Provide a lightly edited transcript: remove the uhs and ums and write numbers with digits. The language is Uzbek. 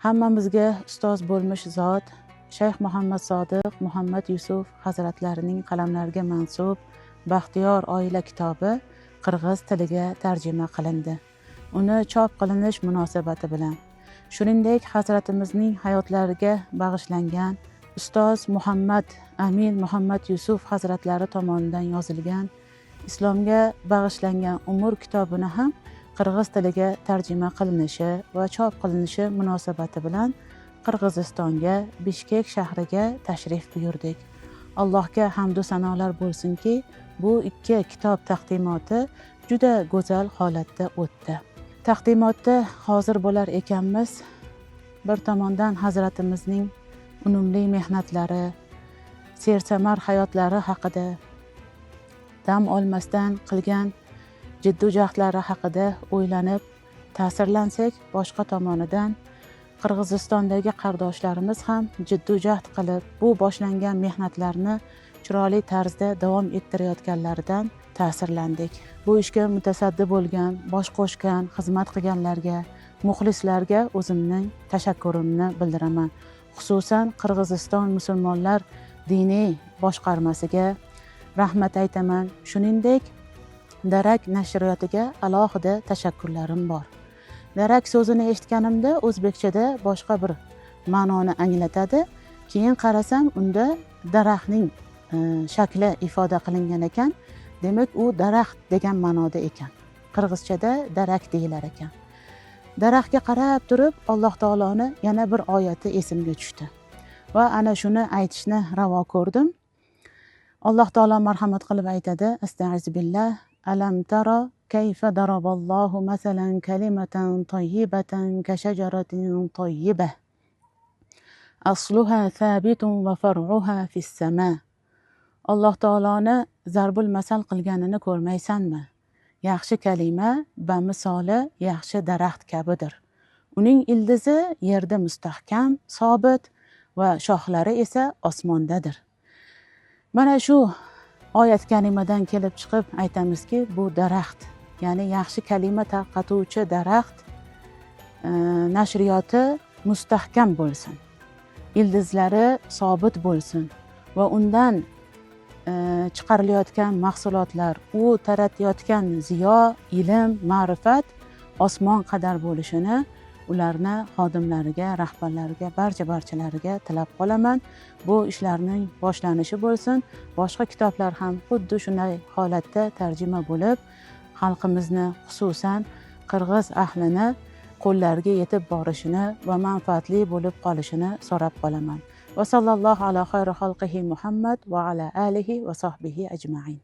Hammamizga ustoz bo'lmish zot Shayx Muhammad Sodiq Muhammad Yusuf hazratlarining qalamlariga mansub Baxtiyor oila kitobi qirg'iz tiliga tarjima qilindi. Uni chop qilinish munosabati bilan, shuningdek hazratimizning hayotlariga bag'ishlangan ustoz Muhammad Amin Muhammad Yusuf hazratlari tomonidan yozilgan Islomga bag'ishlangan umr kitobini ham qirg'iz tiliga tarjima qilinishi va chop qilinishi munosabati bilan Qirg'izistonga, Bishkek shahriga tashrif buyurdik. Allohga hamd va sanolar bo'lsinki, bu ikki kitob taqdimoti juda go'zal holatda o'tdi. Taqdimotda hozir bo'lar ekanmiz, bir tomondan hazratimizning unumli mehnatlari, sersamar hayotlari haqida, dam olmasdan qilgan jiddiy jahdlari haqida o'ylanib, ta'sirlansak, boshqa tomonidan Qirg'izistondagi qardoshlarimiz ham jiddiy jahd qilib, bu boshlangan mehnatlarni chiroyli tarzda davom ettirayotganlaridan ta'sirlandik. Bu ishga mutasaddi bo'lgan, bosh qo'shgan, xizmat qilganlarga, muxlislarga o'zimning tashakkurimni bildiraman. Xususan Qirg'iziston musulmonlar diniy boshqarmasiga rahmat aytaman. Shuningdek, Darak nashriyotiga alohida tashakkurlarim bor. Darak so'zini eshitganimda o'zbekchada boshqa bir ma'noni anglatadi. Keyin qarasam, unda daraxtning shakli ifoda qilingan ekan. Demak, u daraxt degan ma'noda ekan. Qirg'izchada darak deyilar ekan. Daraxtga qarab turib, Alloh taoloni yana bir oyati esimga tushdi. Va ana shuni aytishni ravo ko'rdim. Alloh taolo marhamat qilib aytadi: Astag'firullah. Alam tara kayfa daraballohu masalan kalimatan tayyibatan ka shajaratin tayyibah asluha thabitun va far'uha fis sama. Alloh taoloni zarbul masal qilganini ko'rmaysanmi? Yaxshi kalima va misoli yaxshi daraxt kabidir. Uning ildizi yerda mustahkam, sobit va shoxlari esa osmondadir. Mana shu oyat kalimadan kelib chiqib aytamizki, bu daraxt, ya'ni yaxshi kalima tarqatuvchi daraxt nashriyoti mustahkam bo'lsin, ildizlari sobit bo'lsin va undan chiqarilayotgan mahsulotlar, u taratayotgan ziyo, ilm, ma'rifat osmon qadar bo'lishini ularni xodimlariga, rahbarlariga, barchalariga tilab qolaman. Bu ishlarning boshlanishi bo'lsin. Boshqa kitoblar ham xuddi shunday holatda tarjima bo'lib, xalqimizni, xususan qirg'iz ahlini qo'llariga yetib borishini va manfaatli bo'lib qolishini so'rab qolaman. Va sallallohu ala xayri xalqihi Muhammad va ala alihi va sahbihi ajma'in.